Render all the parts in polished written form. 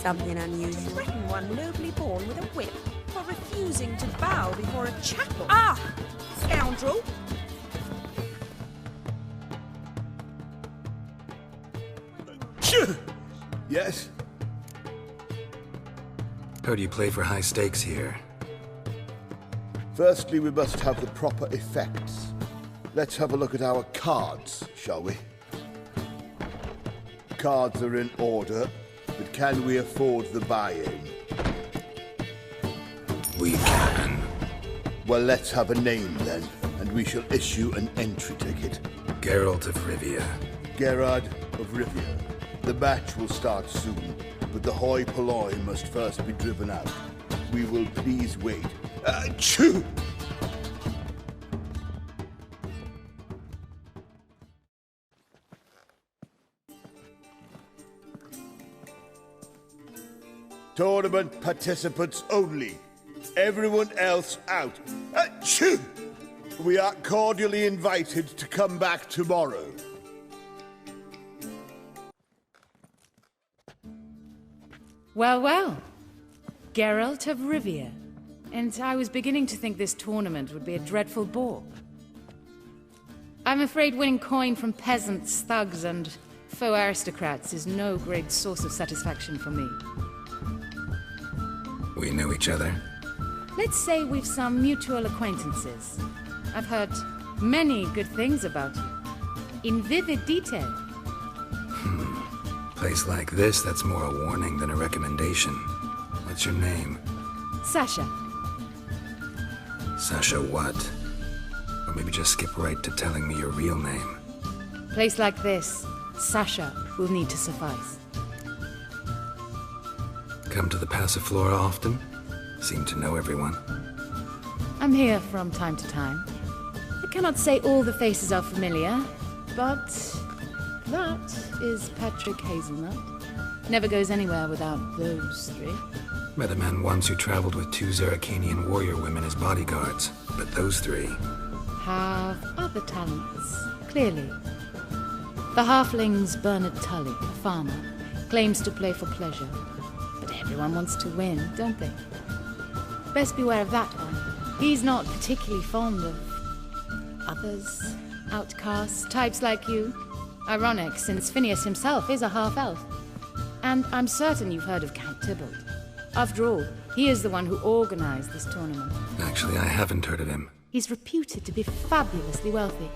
something unusual. Threaten one nobly born with a whip for refusing to bow before a chapel. Ah! Scoundrel! Yes? Heard you play for high stakes here. Firstly, we must have the proper effects. Let's have a look at our cards, shall we? Cards are in order, but can we afford the buy-in? We can. Well, let's have a name then, and we shall issue an entry ticket. Geralt of Rivia. Gerard of Rivia. The match will start soon, but the hoi polloi must first be driven out. We will please wait. Achoo! Tournament participants only. Everyone else out. Achoo! We are cordially invited to come back tomorrow. Well, well. Geralt of Rivia. And I was beginning to think this tournament would be a dreadful bore. I'm afraid winning coin from peasants, thugs, and faux aristocrats is no great source of satisfaction for me. We know each other. Let's say we've some mutual acquaintances. I've heard many good things about you. In vivid detail. Place like this, that's more a warning than a recommendation. What's your name? Sasha. Sasha what? Or maybe just skip right to telling me your real name. Place like this, Sasha will need to suffice. Come to the Passiflora often? Seem to know everyone. I'm here from time to time. I cannot say all the faces are familiar, but that is Patrick Hazelnut. Never goes anywhere without those three. Met a man once who traveled with 2 Zerrikanian warrior women as bodyguards, but those 3... have other talents, clearly. The halfling's Bernard Tulle, a farmer, claims to play for pleasure. But everyone wants to win, don't they? Best beware of that one. He's not particularly fond of others, outcasts, types like you. Ironic, since Finneas himself is a half-elf. And I'm certain you've heard of Count Tybalt. After all, he is the one who organized this tournament. Actually, I haven't heard of him. He's reputed to be fabulously wealthy.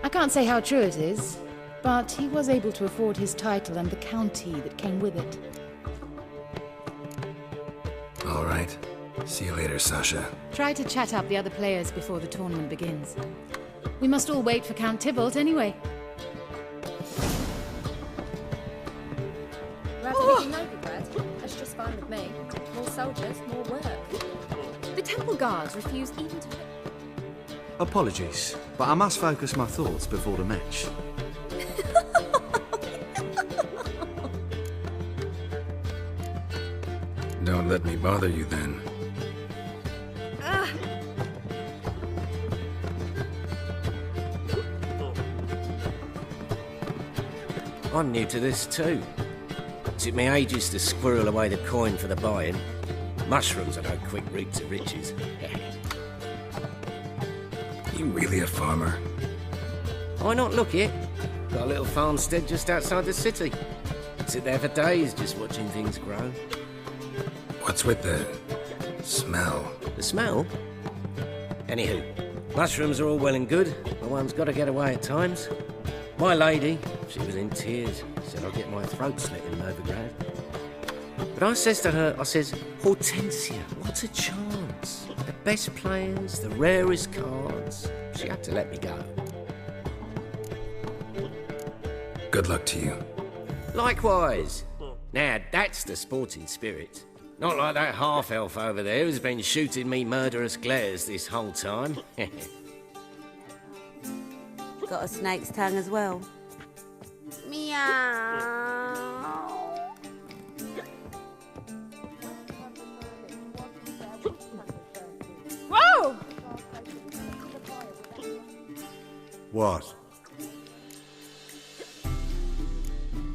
I can't say how true it is, but he was able to afford his title and the county that came with it. All right. See you later, Sasha. Try to chat up the other players before the tournament begins. We must all wait for Count Tybalt anyway. Rather leaving Novigrad? That's just fine with me. More soldiers, more work. The temple guards refuse even to... Apologies, but I must focus my thoughts before the match. Don't let me bother you then. I'm new to this too. Took me ages to squirrel away the coin for the buy-in. Mushrooms are no quick route to riches. You really a farmer? Why not look it? Got a little farmstead just outside the city. Sit there for days just watching things grow. What's with the smell? The smell? Anywho, mushrooms are all well and good, but one's got to get away at times. My lady, she was in tears, said I'd get my throat slit in Novigrad. But I says to her, I says, Hortensia, what a chance. The best players, the rarest cards. She had to let me go. Good luck to you. Likewise. Now, that's the sporting spirit. Not like that half-elf over there who's been shooting me murderous glares this whole time. Got a snake's tongue as well. Meow. Whoa! What?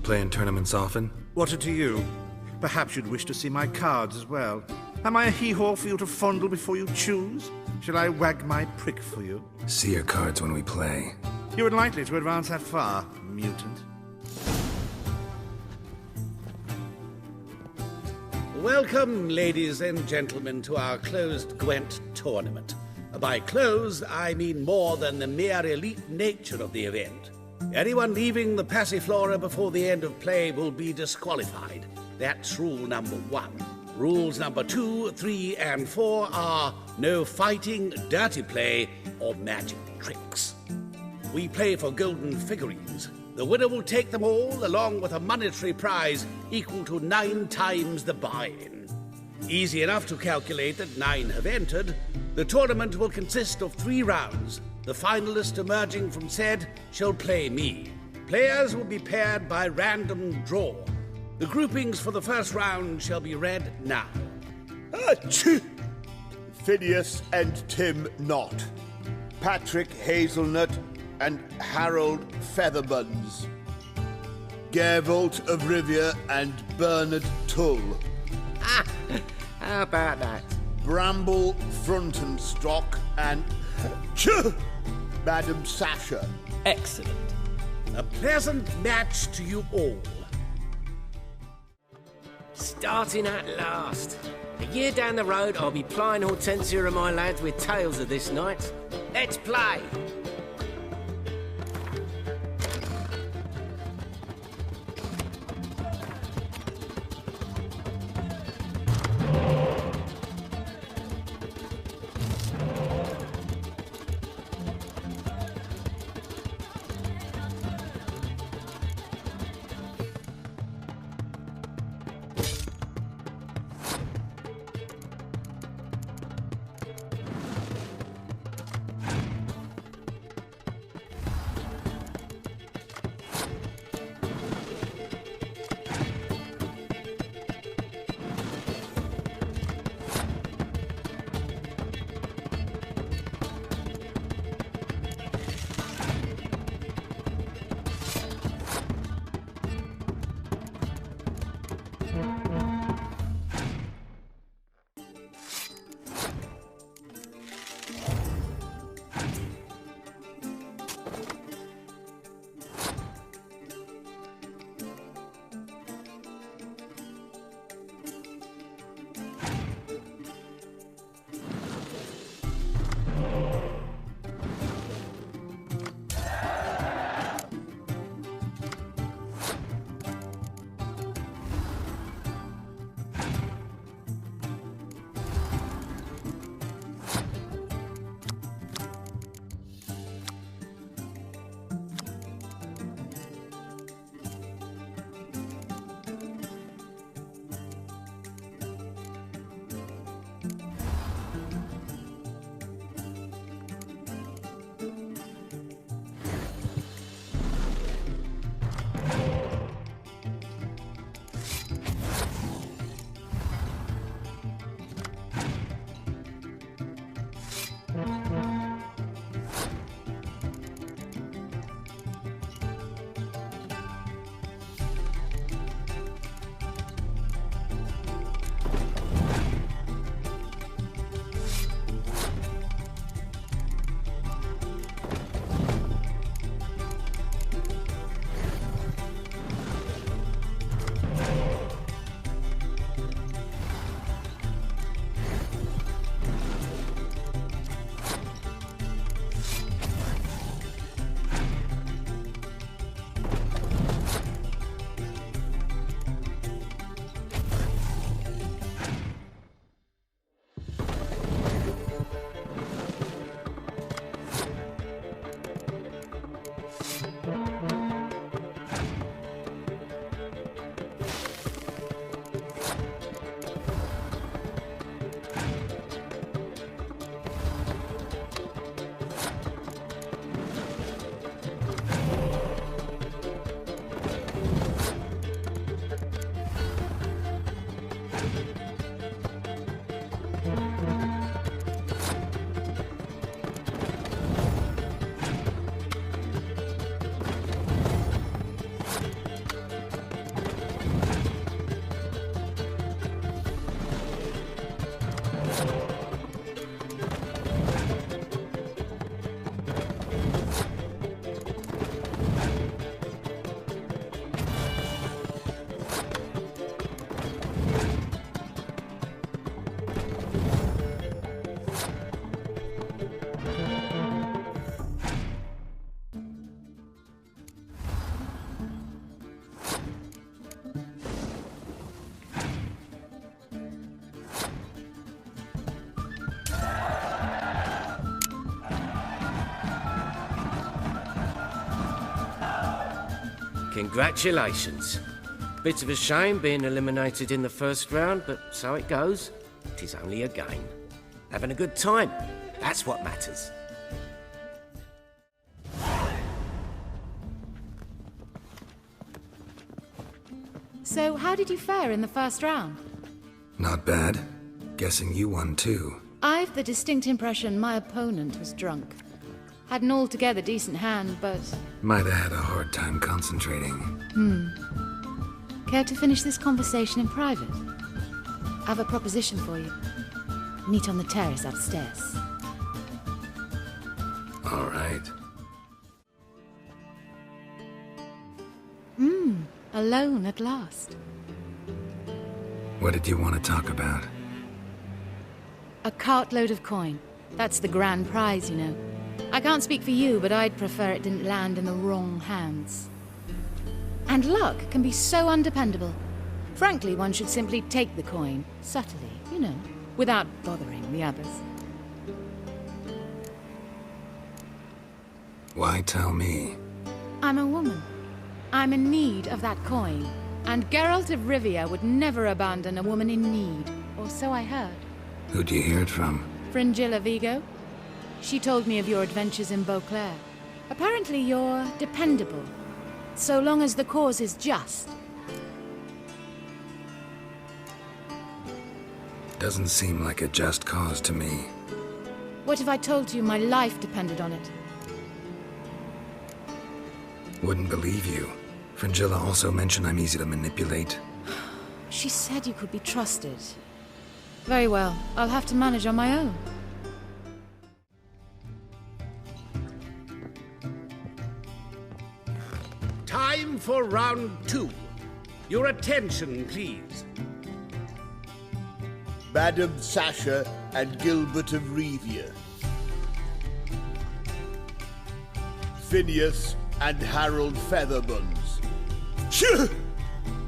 Playing tournaments often? What are to you? Perhaps you'd wish to see my cards as well. Am I a hee-haw for you to fondle before you choose? Shall I wag my prick for you? See your cards when we play. You unlikely to advance that far, mutant. Welcome, ladies and gentlemen, to our closed Gwent tournament. By closed, I mean more than the mere elite nature of the event. Anyone leaving the Passiflora before the end of play will be disqualified. That's rule number 1. Rules number 2, 3, and 4 are no fighting, dirty play, or magic tricks. We play for golden figurines. The winner will take them all, along with a monetary prize equal to 9 times the buy-in. Easy enough to calculate that 9 have entered. The tournament will consist of 3 rounds. The finalist emerging from said shall play me. Players will be paired by random draw. The groupings for the first round shall be read now. Phineas and Tim Knott. Patrick Hazelnut and Harold Featherbuns. Gervolt of Rivia and Bernard Tulle. How about that? Bramble Frontenstock and Madam Sasha. Excellent. A pleasant match to you all. Starting at last. A year down the road, I'll be plying Hortensia and my lads with tales of this night. Let's play! Congratulations. Bit of a shame being eliminated in the first round, but so it goes. It is only a game. Having a good time, that's what matters. So, how did you fare in the first round? Not bad. Guessing you won too. I've the distinct impression my opponent was drunk. Had an altogether decent hand, but... Might have had a hard time concentrating. Care to finish this conversation in private? I have a proposition for you. Meet on the terrace upstairs. All right. Alone at last. What did you want to talk about? A cartload of coin. That's the grand prize, you know. I can't speak for you, but I'd prefer it didn't land in the wrong hands. And luck can be so undependable. Frankly, one should simply take the coin, subtly, you know, without bothering the others. Why tell me? I'm a woman. I'm in need of that coin. And Geralt of Rivia would never abandon a woman in need, or so I heard. Who'd you hear it from? Fringilla Vigo. She told me of your adventures in Beauclair. Apparently you're dependable, so long as the cause is just. Doesn't seem like a just cause to me. What if I told you my life depended on it? Wouldn't believe you. Fringilla also mentioned I'm easy to manipulate. She said you could be trusted. Very well, I'll have to manage on my own. Time for round 2. Your attention, please. Madam Sasha and Gilbert of Rivia. Finneas and Harold Featherbones. Shoo!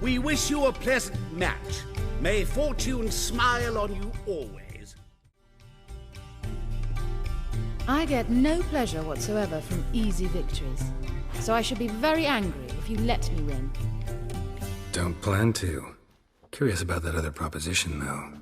We wish you a pleasant match. May fortune smile on you always. I get no pleasure whatsoever from easy victories, so I should be very angry if you let me win. Don't plan to. Curious about that other proposition, though.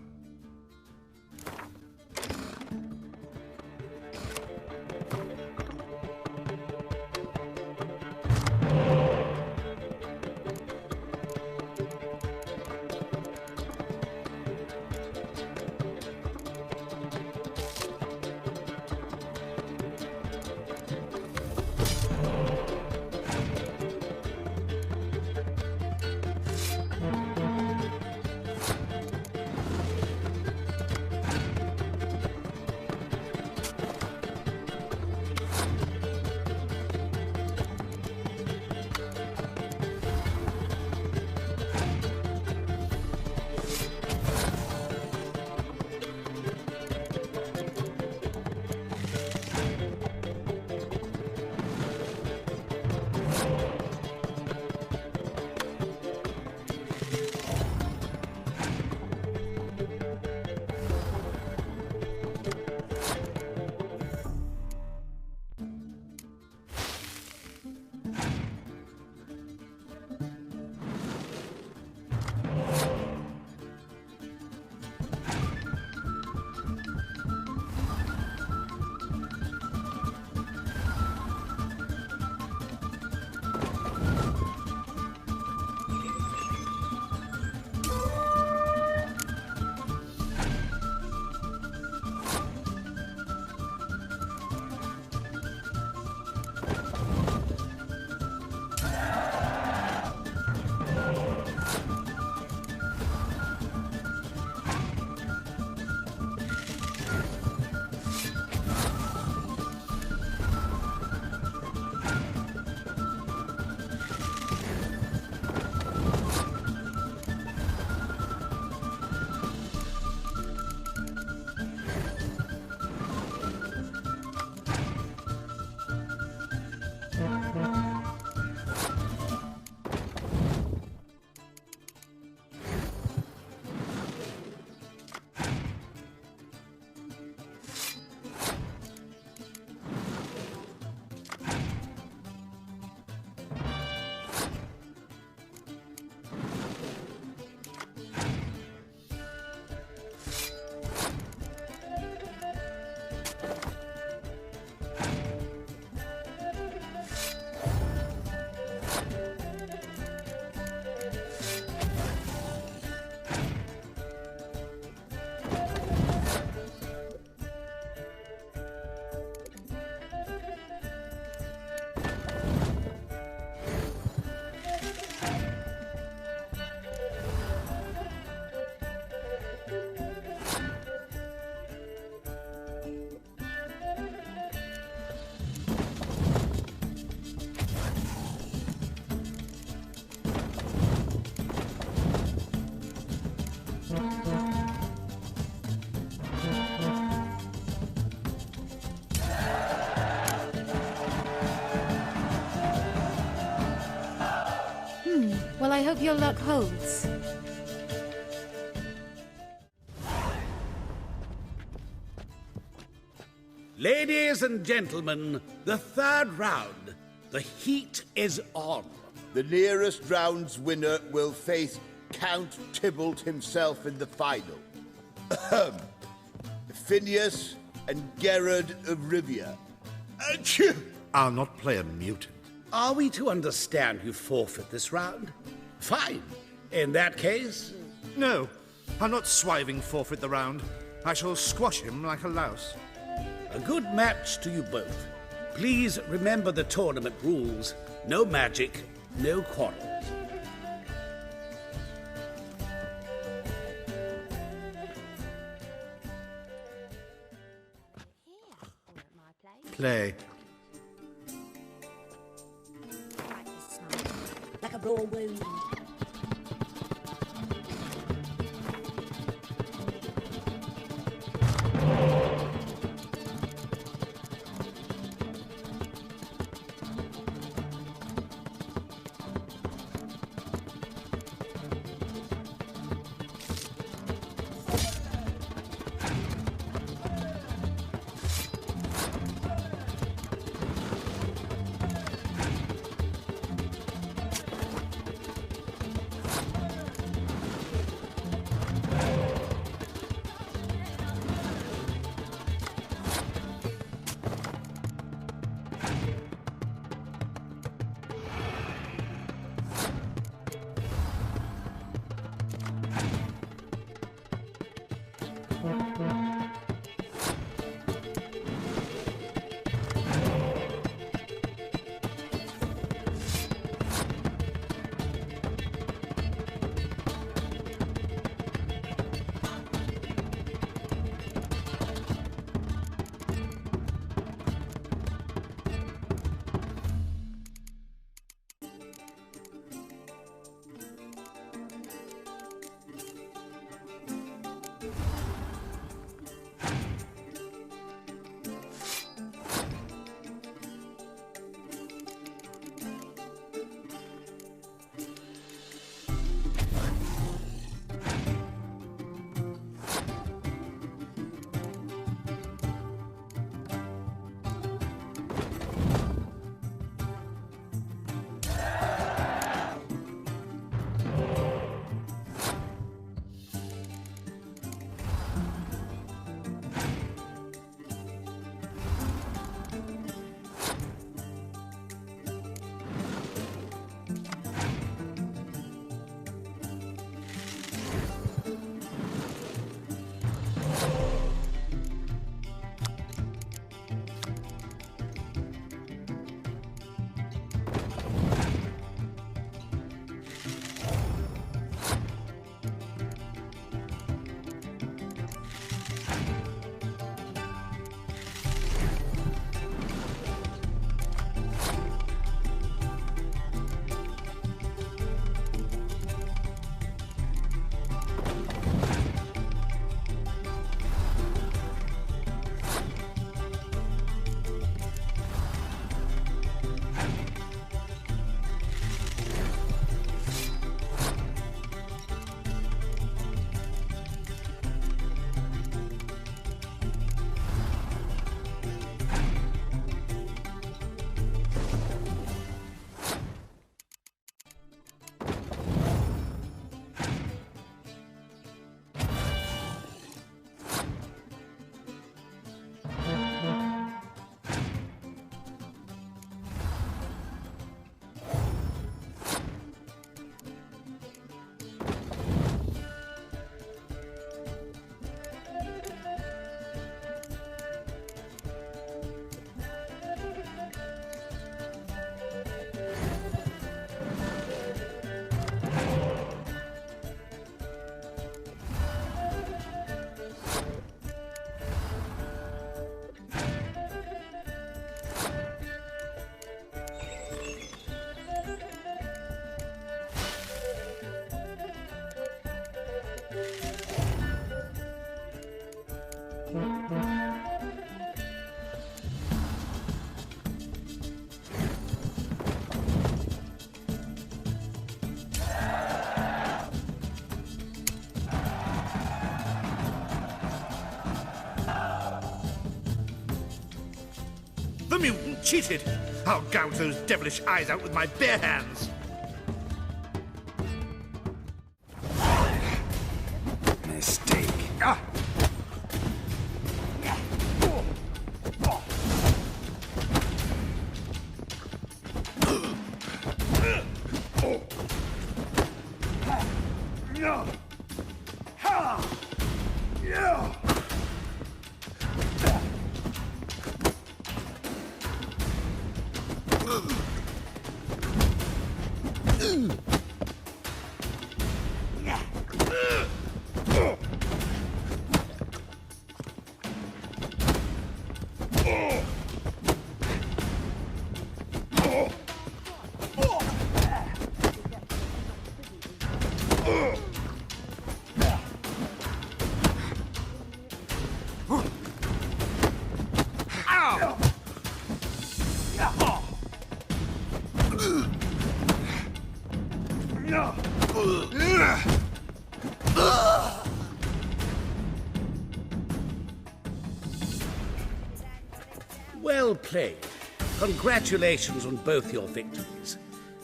Well, I hope your luck holds. Ladies and gentlemen, the third round. The heat is on. The nearest round's winner will face Count Tybalt himself in the final. Finneas and Gerard of Rivia. Achoo! I'll not play a mutant. Are we to understand you forfeit this round? Fine. In that case... No, I'll not swiving forfeit the round. I shall squash him like a louse. A good match to you both. Please remember the tournament rules. No magic, no quarrels. Play. Like a raw wound. The mutant cheated! I'll gouge those devilish eyes out with my bare hands! Mistake. Well played. Congratulations on both your victories.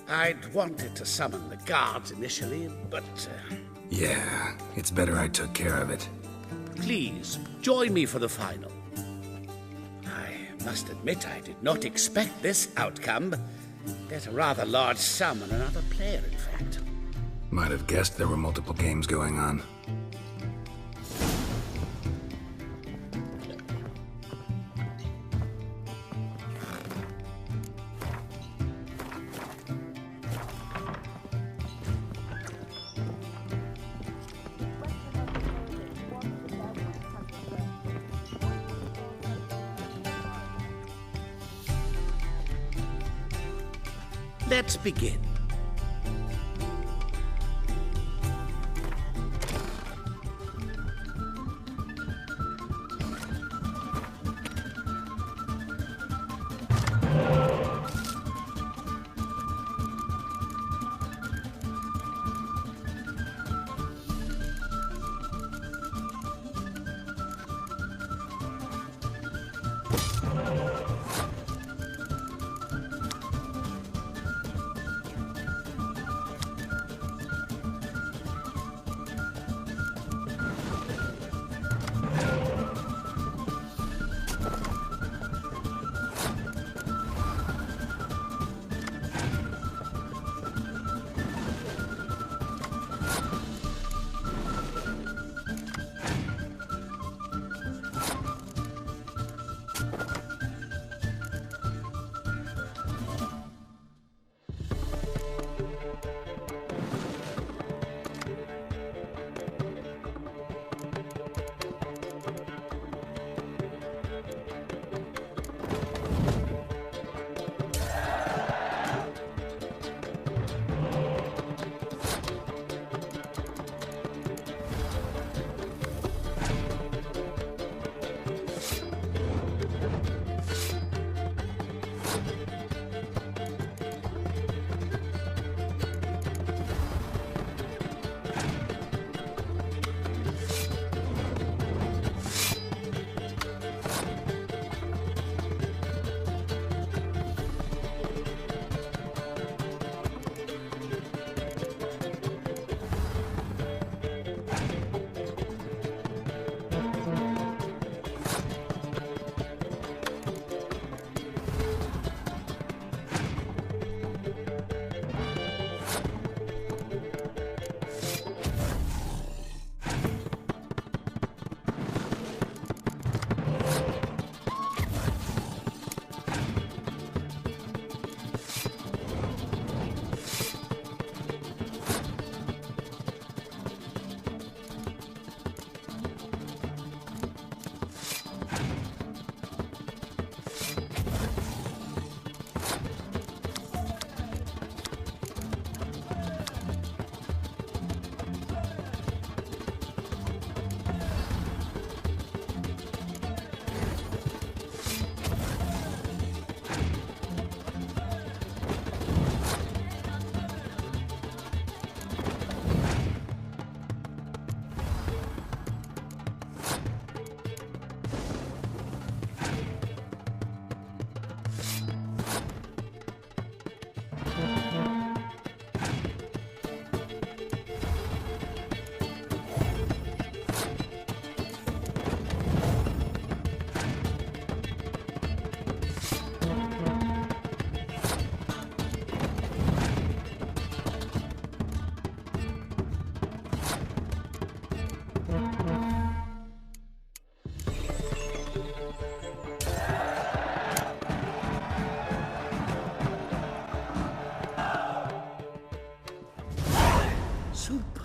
I'd wanted to summon the guards initially, but... Yeah, it's better I took care of it. Please, join me for the final. I must admit I did not expect this outcome. Bet a rather large sum on another player, in fact. Might have guessed there were multiple games going on. Let's begin.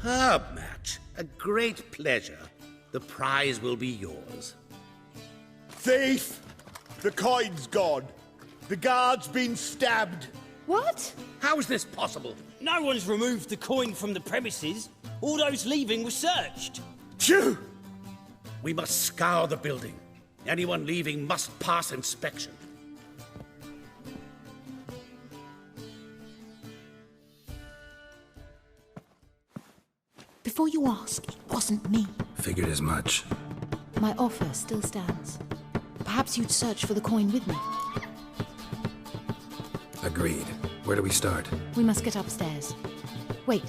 superb match. A great pleasure. The prize will be yours. Thief! The coin's gone. The guard's been stabbed. What? How is this possible? No one's removed the coin from the premises. All those leaving were searched. Phew! We must scour the building. Anyone leaving must pass inspection. Before you ask, it wasn't me. Figured as much. My offer still stands. Perhaps you'd search for the coin with me. Agreed. Where do we start? We must get upstairs. Wait.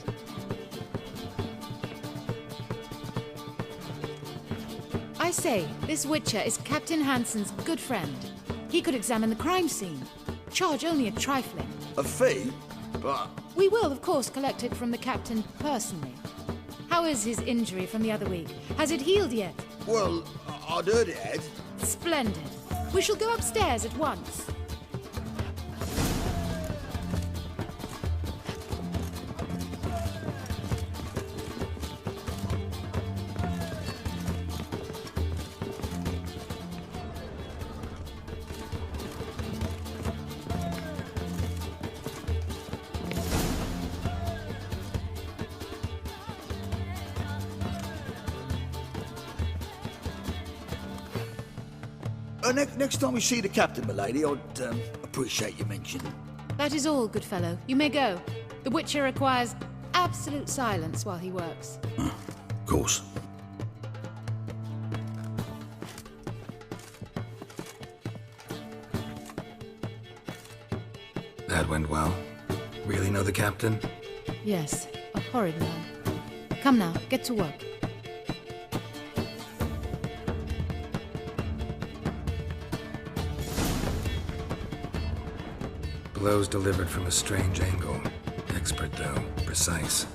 I say, this Witcher is Captain Hansen's good friend. He could examine the crime scene. Charge only a trifling. A fee? But... We will, of course, collect it from the captain personally. How is his injury from the other week? Has it healed yet? Well, I'd heard it had. Splendid. We shall go upstairs at once. Next time we see the captain, milady, I'd appreciate your mention. That is all, good fellow. You may go. The Witcher requires absolute silence while he works. Of course. That went well. Really know the captain? Yes, a horrid man. Come now, get to work. Blows delivered from a strange angle. Expert, though. Precise.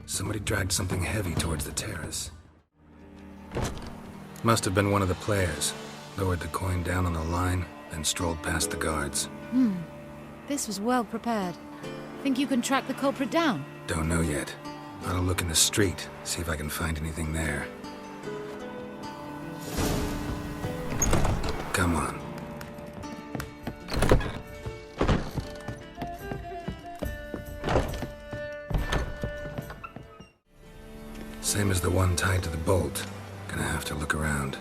Somebody dragged something heavy towards the terrace. Must have been one of the players. Lowered the coin down on the line, then strolled past the guards. This was well prepared. Think you can track the culprit down? Don't know yet. Ought to look in the street, see if I can find anything there. Come on. Same as the one tied to the bolt. Gonna have to look around.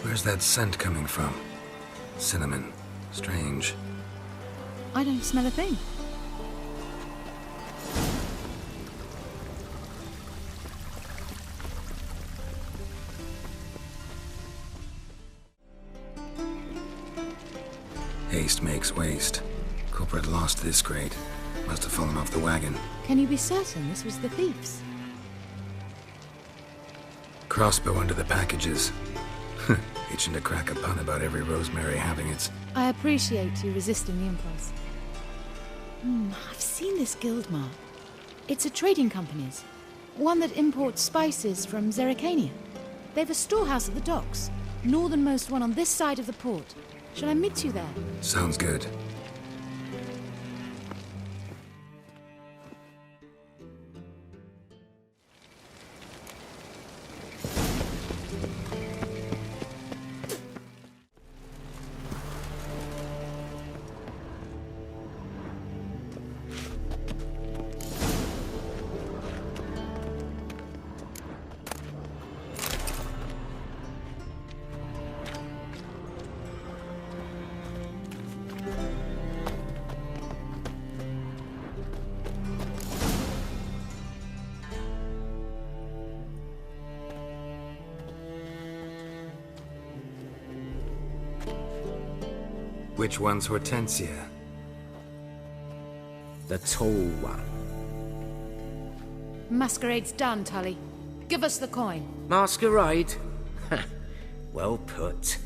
Where's that scent coming from? Cinnamon. Strange. I don't smell a thing. Haste makes waste. Culprit lost this crate. Must have fallen off the wagon. Can you be certain this was the thief's? Crossbow under the packages. Itching to crack a pun about every rosemary having its... I appreciate you resisting the impulse. I've seen this guild mark. It's a trading company's. One that imports spices from Zerrikania. They've a storehouse at the docks. Northernmost one on this side of the port. Shall I meet you there? Sounds good. Which one's Hortensia? The tall one. Masquerade's done, Tully. Give us the coin. Masquerade? Well put.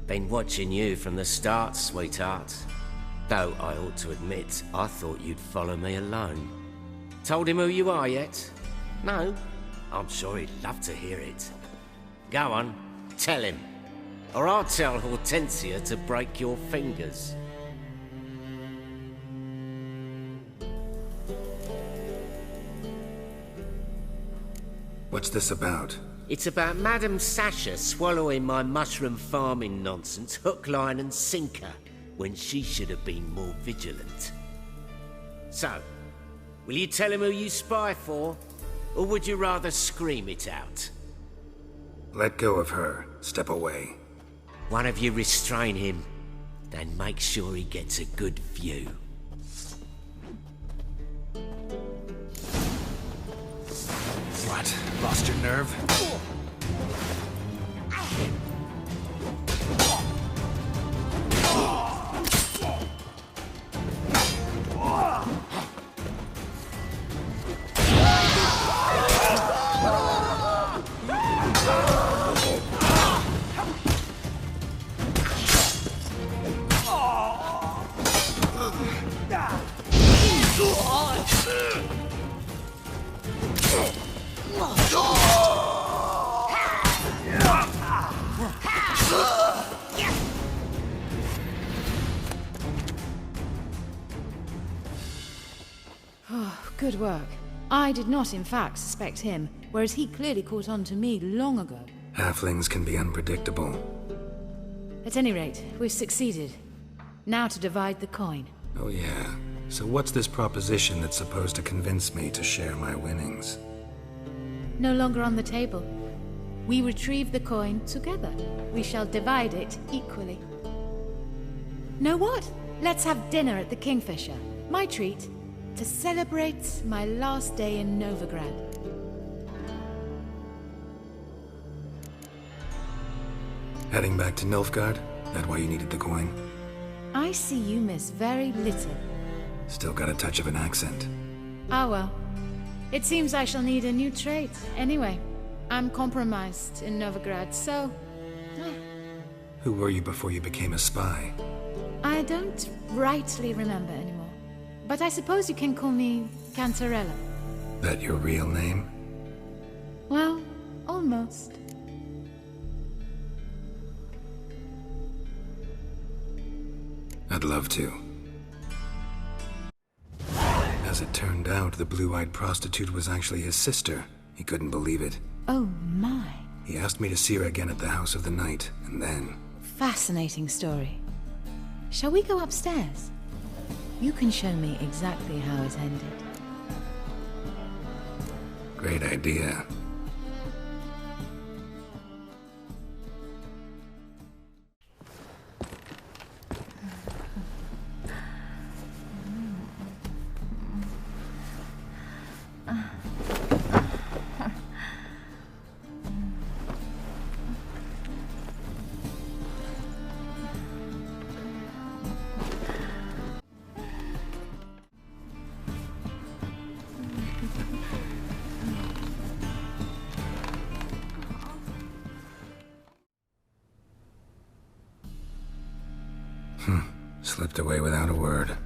Been watching you from the start, sweetheart. Though I ought to admit, I thought you'd follow me alone. Told him who you are yet? No? I'm sure he'd love to hear it. Go on, tell him. Or I'll tell Hortensia to break your fingers. What's this about? It's about Madame Sasha swallowing my mushroom farming nonsense hook, line and sinker, when she should have been more vigilant. So, will you tell him who you spy for, or would you rather scream it out? Let go of her. Step away. One of you restrain him, then make sure he gets a good view. What? Lost your nerve? Good work. I did not, in fact, suspect him, whereas he clearly caught on to me long ago. Halflings can be unpredictable. At any rate, we've succeeded. Now to divide the coin. Oh yeah. So what's this proposition that's supposed to convince me to share my winnings? No longer on the table. We retrieve the coin together. We shall divide it equally. Know what? Let's have dinner at the Kingfisher. My treat. To celebrate my last day in Novigrad. Heading back to Nilfgaard? That why you needed the coin? I see you miss very little. Still got a touch of an accent. Ah well. It seems I shall need a new trait. Anyway, I'm compromised in Novigrad, so... Who were you before you became a spy? I don't rightly remember anymore. But I suppose you can call me Cantarella. That your real name? Well, almost. I'd love to. As it turned out, the blue-eyed prostitute was actually his sister. He couldn't believe it. Oh my. He asked me to see her again at the House of the Night, and then... Fascinating story. Shall we go upstairs? You can show me exactly how it ended. Great idea. Slipped away without a word.